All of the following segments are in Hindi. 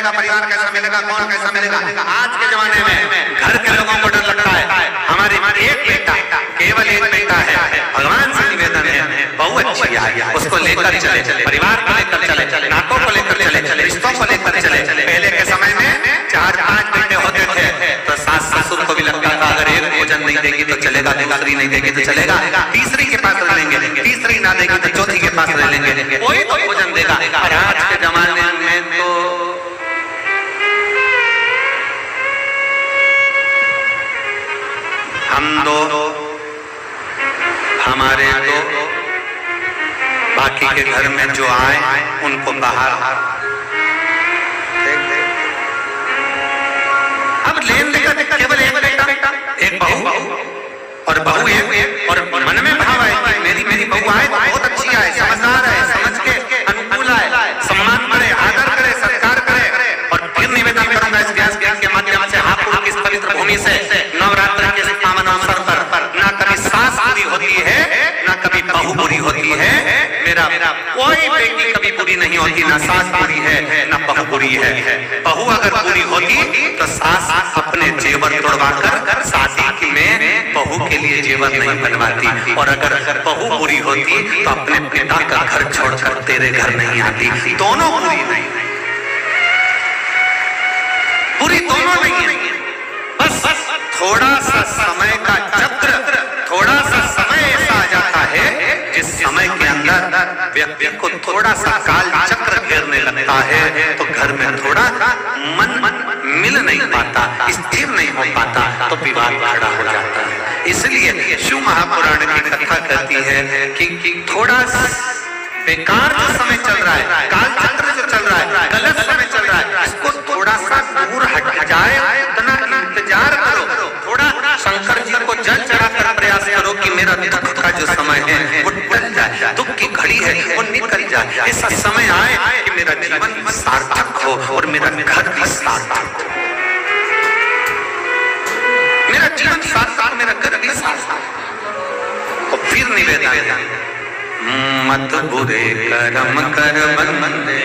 मिलेगा, परिवार कैसा मिलेगा, कौन कैसा मिलेगा। आज के जमाने में घर के लोगों को डर लगता है। हमारे एक बेटा, केवल एक बेटा है, भगवान से निवेदन है बहू अच्छी आए, उसको लेकर चले, परिवार को लेकर चले, नातों को लेकर चले, रिश्तों को लेकर चले। पहले के समय में 4-5 बेटे होते थे तो सास ससुर को भी लगता था अगर एक भोजन नहीं देगी तो चलेगा, दूसरी नहीं देगी तो चलेगा, तीसरी के पास रह लेंगे, तीसरी ना देगी तो चौथी के पास रह लेंगे, कोई तो भोजन देगा। और आज के जमाने में तो हम दो, हमारे दो, बाकी के घर में जो आए उनको बाहर। अब लेन देन केवल एक बेटा, एक बहू और बहू एक, और मन में भाव है मेरी बहू आए तो बहुत अच्छी आए, समझदार है, समझ के अनुकूल आए, सम्मान करे, आदर करे, सत्कार करे। और फिर निवेदन करूंगा इस ज्ञान के माध्यम से आपको इस पवित्र भूमि से नवरात्र के पावन अवसर पर ना कभी सास बुरी होती है, ना कभी बहू बुरी होती है। मेरा कोई बेटी कभी बुरी नहीं होती, ना सास बुरी है ना बहू बुरी है। बहू अगर बुरी होती तो सास अपने जेवर तोड़वाकर शादी में बहू के लिए जेवर नहीं बनवाती, और अगर बहू बुरी होती तो अपने पिता का घर छोड़कर तेरे घर नहीं आती। दोनों बुरी नहीं, बुरी दोनों नहीं है, बस थोड़ा सा समय का चक्र, थोड़ा सा समय ऐसा आ जाता है जिस समय के अंदर व्यक्ति को थोड़ा सा काल चक्र घेरने लगता है तो घर में थोड़ा मन मिल नहीं पाता, स्थिर नहीं हो पाता, तो विवाद खड़ा हो जाता है। इसलिए शिव महापुराण की कथा कहती है कि थोड़ा बेकार जो समय चल रहा है, काल चक्र जो चल रहा है, गलत समय चल रहा है, इसको थोड़ा सा दूर हट जाए, इतना इंतजार करो, थोड़ा शंकर जी को जल चढ़ाकर प्रयास करो कि मेरा दुख का जो समय है वो टल जाए, दुख की घड़ी है वो निकल जाए, ऐसा समय आए कि मेरा जीवन सार्थक हो और मेरा घर भी सार्थक हो, मेरा जीवन सार्थक, मेरा घर भी सार्थक। और फिर निवेदन, मत बुरे कर्म कर बंदे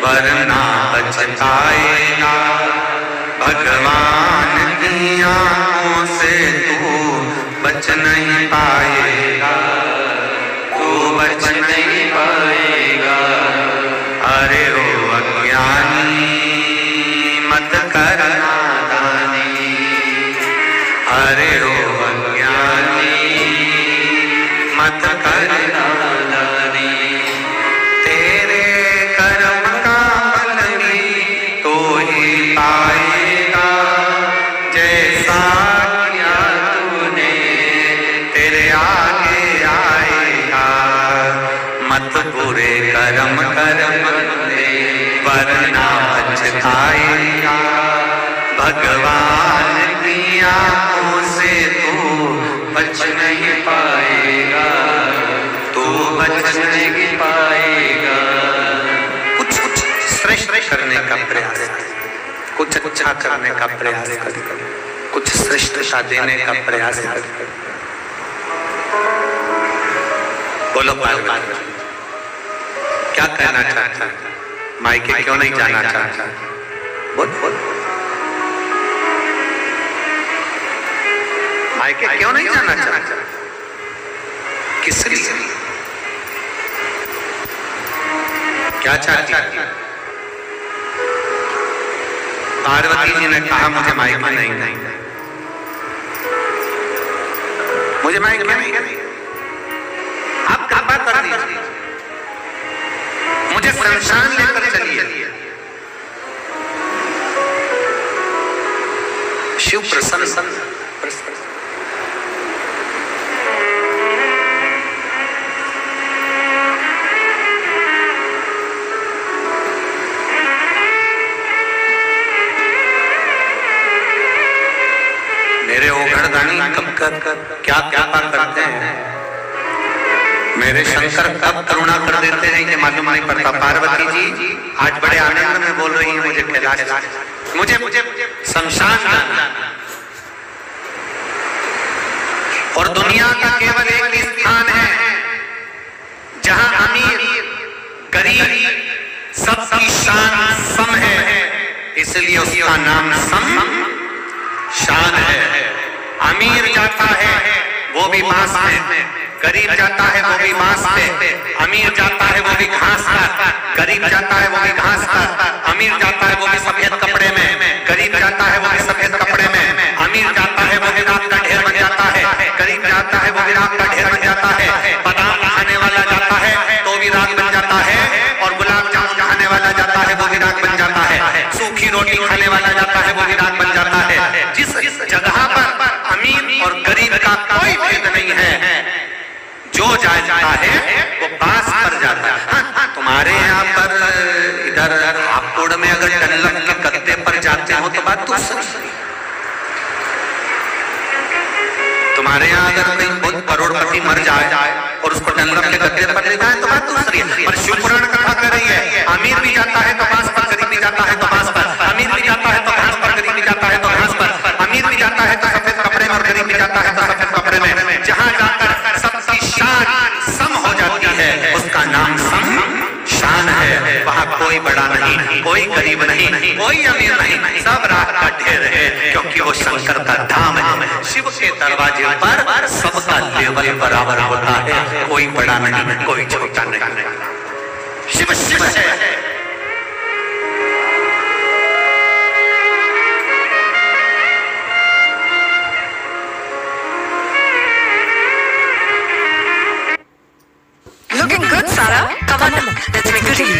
वरना पछताएगा, भगवान की आंखों से तू बच नहीं पाएगा, तू बच नहीं पाएगा। अरे ओ अज्ञानी मत कर नादानी, अरे ओ अज्ञानी मत कर नादानी, तेरे कर्म का फल भी तो ही पाएगा, जैसा किया तूने तेरे आगे आएगा। मत बुरे कर्म कर वरना पछताएगा, भगवान की आंखों से तू बच नहीं पाएगा, तू बच नहीं पाएगा। कुछ श्रेष्ठ करने का प्रयास, कुछ अच्छा करने का प्रयास कर, कुछ श्रेष्ठता देने का प्रयास कर। बोलो पार्वती क्या कहना चाहता है, मायके क्यों नहीं जाना चाहता, बोल बोल, मायके क्यों नहीं जाना चाहता, किस लिए, क्या चाहती है? पार्वती जी ने कहा मुझे मायके नहीं, मुझे मायके नहीं, आप कृपा कर दीजिए, मुझे शमशान लेकर चलिए। शिव प्रसन्न, मेरे ओघड़दानी कब क्या क्या करते हैं, मेरे शंकर कब करुणा कर देते हैं कि मालूम नहीं पड़ता। पार्वती जी आज बड़े आनंद में बोल रही हैं मुझे कैलाश, मुझे शमशान जाना, और दुनिया का केवल एक स्थान है जहां अमीर गरीब सबकी शान सम है, इसलिए उसका नाम शान है। अमीर जाता है वो भी बांस पे, गरीब जाता है वो भी बांस पे, अमीर जाता है वो भी घास पर, गरीब जाता है वो भी घास पर, अमीर जाता है वो भी सफेद कपड़े में, गरीब जाता है वो भी सफेद कपड़े में, अमीर जाता है वो भी रात का ढेर बन जाता है, गरीब जाता है वो भी रात का ढेर बन जाता है, बादाम खाने वाला जाता है तो भी रात बन जाता है, और गुलाब जामुन खाने वाला जाता है वो भी रात बन जाता है, सूखी रोटी खाने वाला जाता है वो भी रात बन जाता है। जिस जगह पर अमीर और गरीब का कोई भेद नहीं है, जो जाता है वो बांस पर जाता है। तुम्हारे यहाँ पर इधर हापुड़ में अगर डल्लम के गद्दे पर जाते हो तो बात दूसरी, तुम्हारे यहाँ अगर कोई बहुत करोड़पति मर जाए और उसको डल्लम के गद्दे पर ले जाए तो बात दूसरी है। पर शिव पुराण कथा कर रही है, अमीर भी जाता है तो बांस पर, गरीब भी जाता है तो बांस पर, अमीर भी जाता है तो घास पर, गरीब भी जाता है तो घास पर, अमीर भी जाता है तो सफेद कपड़े में और गरीब भी जाता है तो सफेद कपड़े में। जहाँ जाकर सबकी शान सम हो जाती है उसका नाम शान है। वहाँ कोई बड़ा नहीं, कोई गरीब नहीं, कोई अमीर नहीं, सब रात का ढेर है, क्योंकि वो शंकर का धाम है। शिव के दरवाजे पर सबका लेवल बराबर होता है, कोई बड़ा नहीं, कोई छोटा नहीं। शिव शिव है। Looking good, Sarah. Come on, let's make a deal.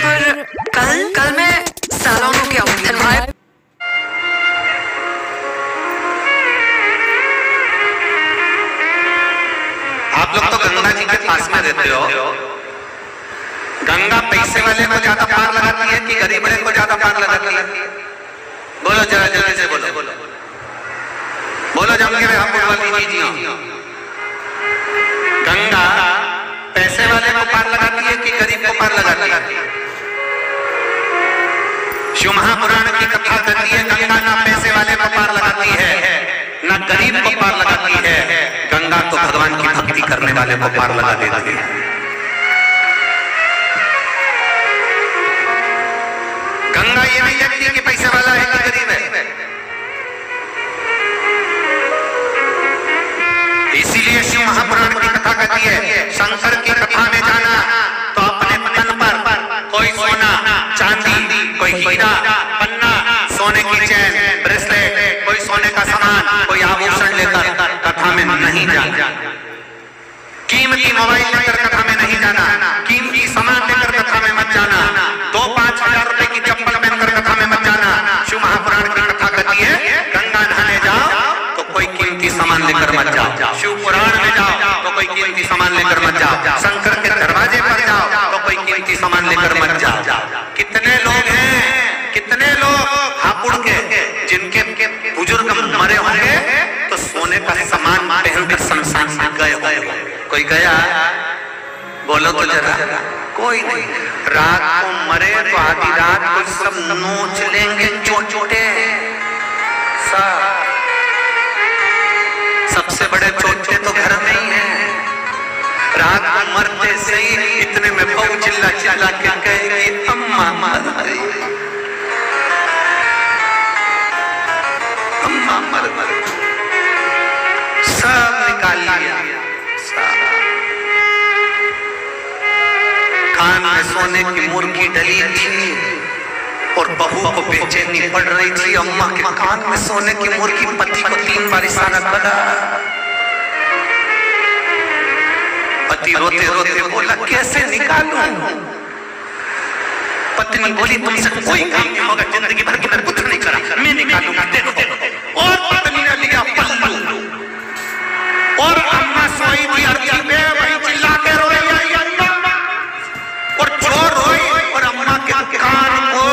पर कल मैं सैलून में क्या हूँ? आप लोग तो गंगा जी के पास में रहते हो, गंगा पैसे वाले को ज्यादा पार लगाती है कि गरीब वाले को ज्यादा पार लगाती है? बोलो जरा जल्दी से बोलो, बोलो जम के हम बोल दीजिए। गंगा पैसे वाले को पार लगाती है कि गरीब को पार लगाती है? शिव महापुराण की कथा करती है, गंगा ना पैसे वाले को पार लगाती है ना गरीब को पार लगाती है, गंगा तो भगवान की भक्ति करने वाले को पार लगा देती है। गंगा ये नहीं देखती है कि पैसे वाला है कि गरीब है। इसीलिए शिव महापुराण की कथा कहती है, शंकर की कथा में जाना तो अपने तन पर कोई सोना चांदी, कोई हीरा पन्ना, सोने की चैन ब्रेसलेट, कोई सोने का सामान, कोई आभूषण लेकर कथा में नहीं जाना, कीमती मोबाइल लेकर कथा में नहीं जाना, कीमती सामान लेकर कथा में मत जाना, 2-5 हजार रुपए की चप्पल पहनकर कथा में मत जाना। शिव महापुराण की कथा कहती है, गंगा नहाने जाओ तो कोई कीमती सामान लेकर मत जाओ, शिव पुराण में जाओ तो कोई कीमती सामान लेकर मत जाओ, शंकर के दरवाजे पर जाओ तो कोई कीमती सामान लेकर मत जाओ। कितने लोग हैं, कितने लोग हापुड़ के जिनके बुजुर्ग मरे होंगे तो सोने का सामान पहनकर शमशान में गए होंगे? कोई गया? बोलो तो जरा। कोई नहीं। रात को मरे तो आधी रात को सब नोच लेंगे चोटे। सबसे बड़े चोटे तो घर में ही है। रात को मरते से ही इतने में बहू चिल्ला चिल्ला के कहेगी अम्मा मर गई, अम्मा मर गई, सब निकाल लिया। कान में सोने की मुर्गी डली थी और बहू को बेचैनी पड़ रही थी। अम्मा के कान में सोने की मुर्गी, पति को 3 बार इशारा करा। पति रोते रोते बोला कैसे निकालूं? पत्नी बोली तुमसे कोई काम नहीं होगा, जिंदगी भर की मैं कुछ नहीं करा, मैं निकालूंगा, देखो। और पत्नी ने लिया पल्लू और अम्मा सोई थी अर्थी में, वही चिल्ला के रोई और चोर रोई और अम्मा के कान को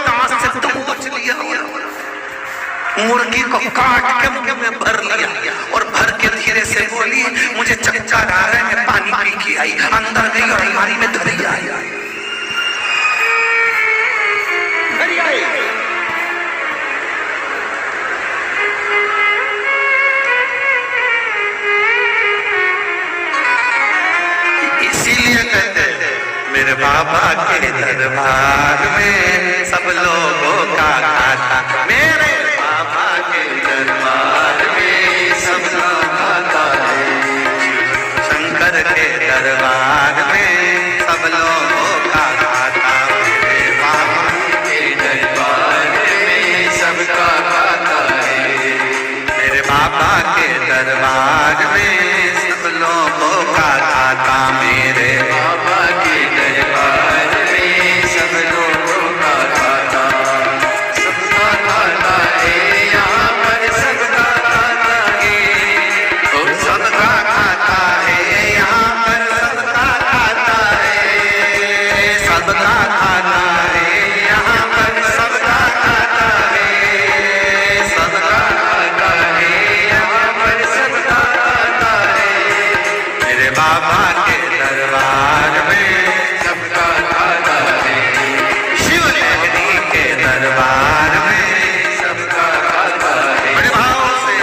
दांत से दबोच लिया, मुर्गी को काट के मुंह में भर लिया और भर के धीरे से बोली मुझे चक्कर आ रहा है, मैं पानी पी के आई। अंदर गई और अलमारी में धरी आई। इसीलिए कहते हैं मेरे बाबा के दरबार में सब लोगों का खाता दरबार में सबका खाता है। बड़े भाव से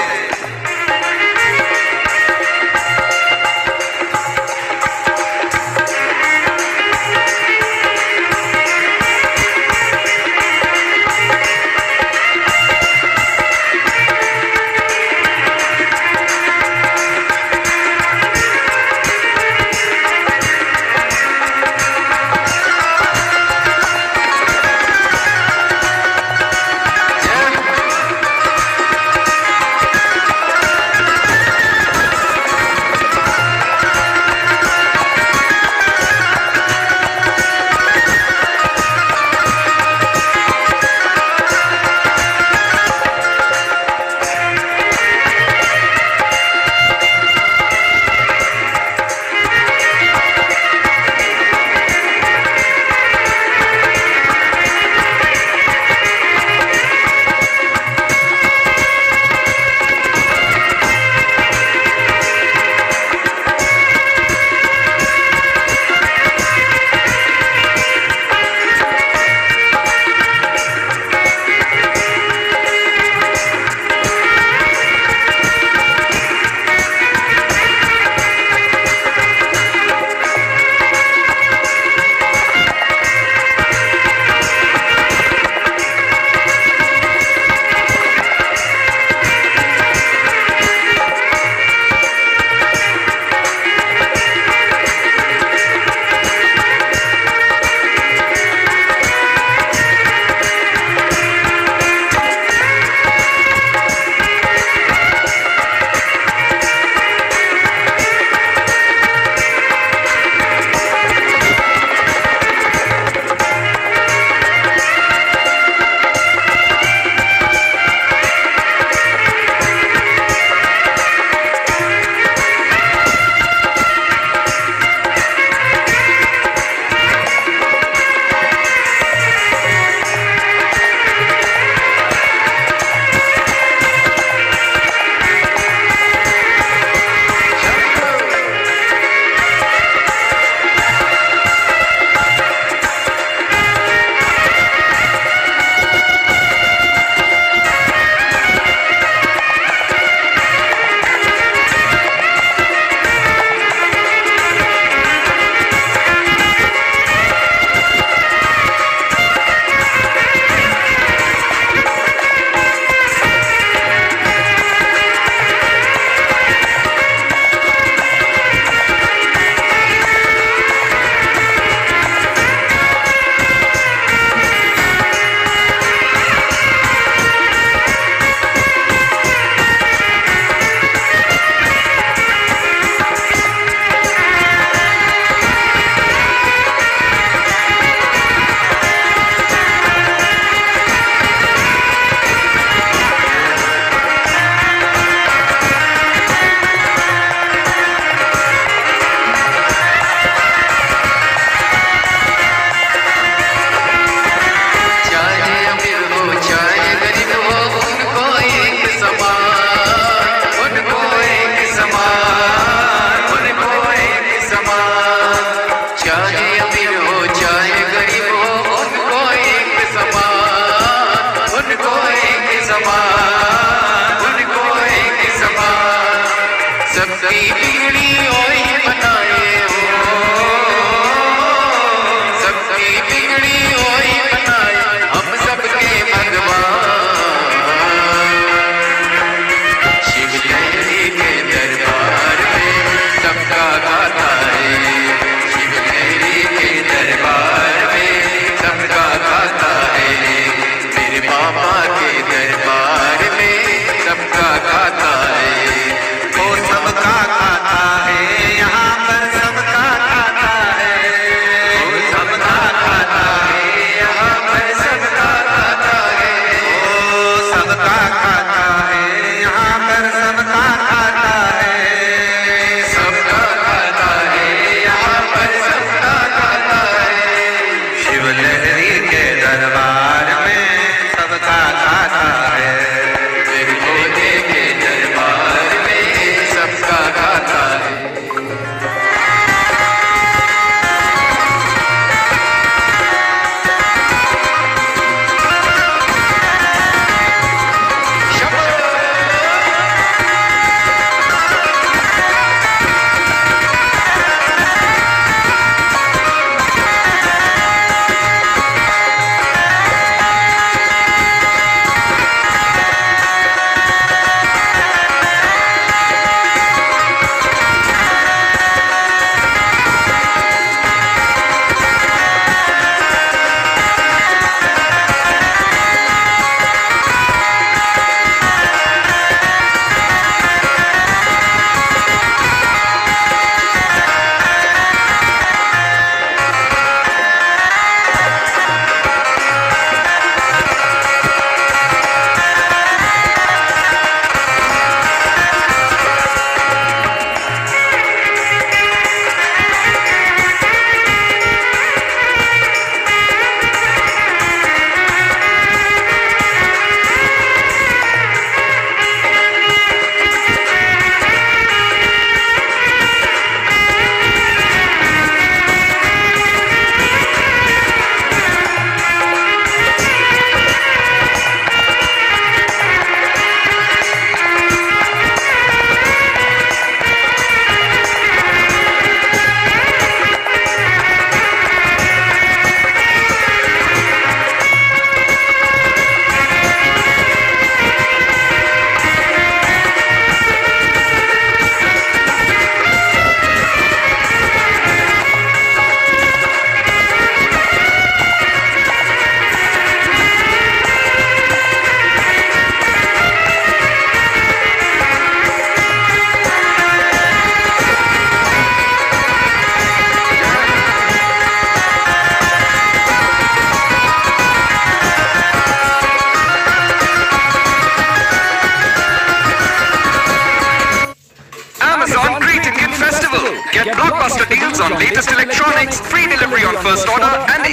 सबका खाता है। on latest electronics, free delivery on first order, and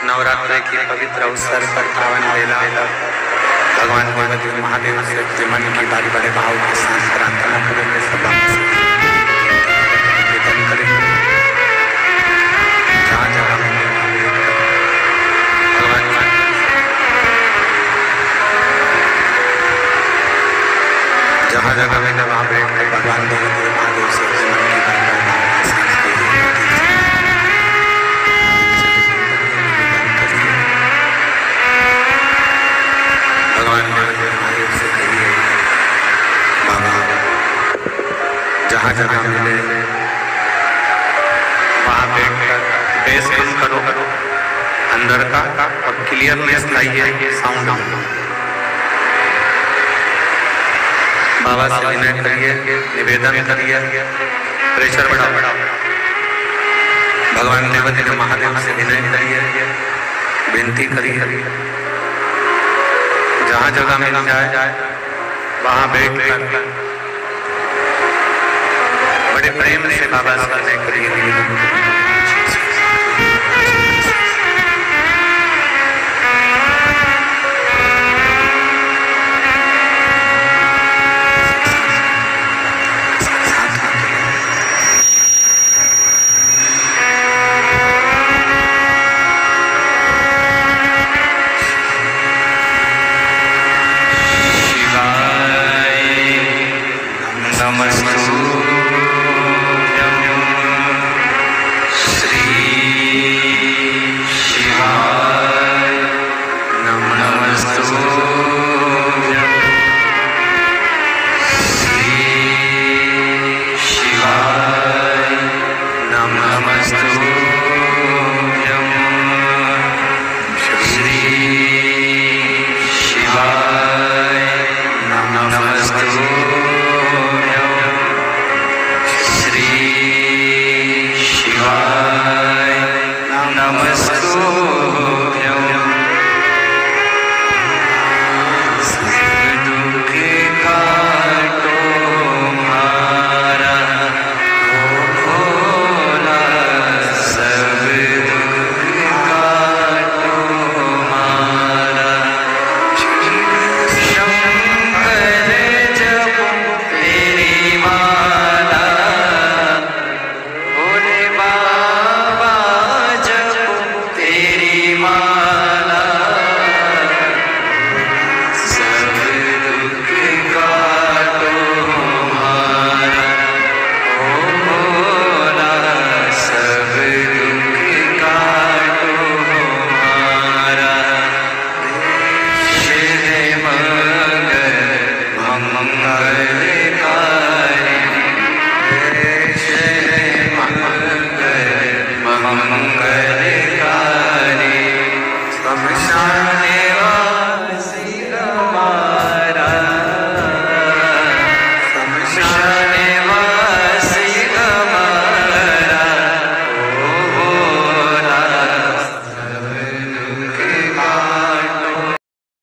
Navratra की पवित्र अवसर पर पावन वेला भगवान भगवती महादेव से अपने मन की बारी बड़े भाव के साथ प्रार्थना करेंगे। सब निवेदन करेंगे जहाँ जहाँ भगवान जहाँ जगह में वहाँ बैठ कर भगवान भगवती महादेव से अपने मन की बारी बड़े भाव के साथ भगवान महादेव से कहिए बाबा जहाँ जहाँ मिले वहाँ बैठकर बेस कम करो अंदर का और क्लियरनेस लाइए साउंड बाबा से विनय करिए, निवेदन करिए, प्रेशर बढ़ाओ। भगवान देवती महादेव से विनय करिए, विनती करिए जहाँ जगह मिल जाए वहाँ बैठ कर बड़े प्रेम से बाबा से विनय करिए।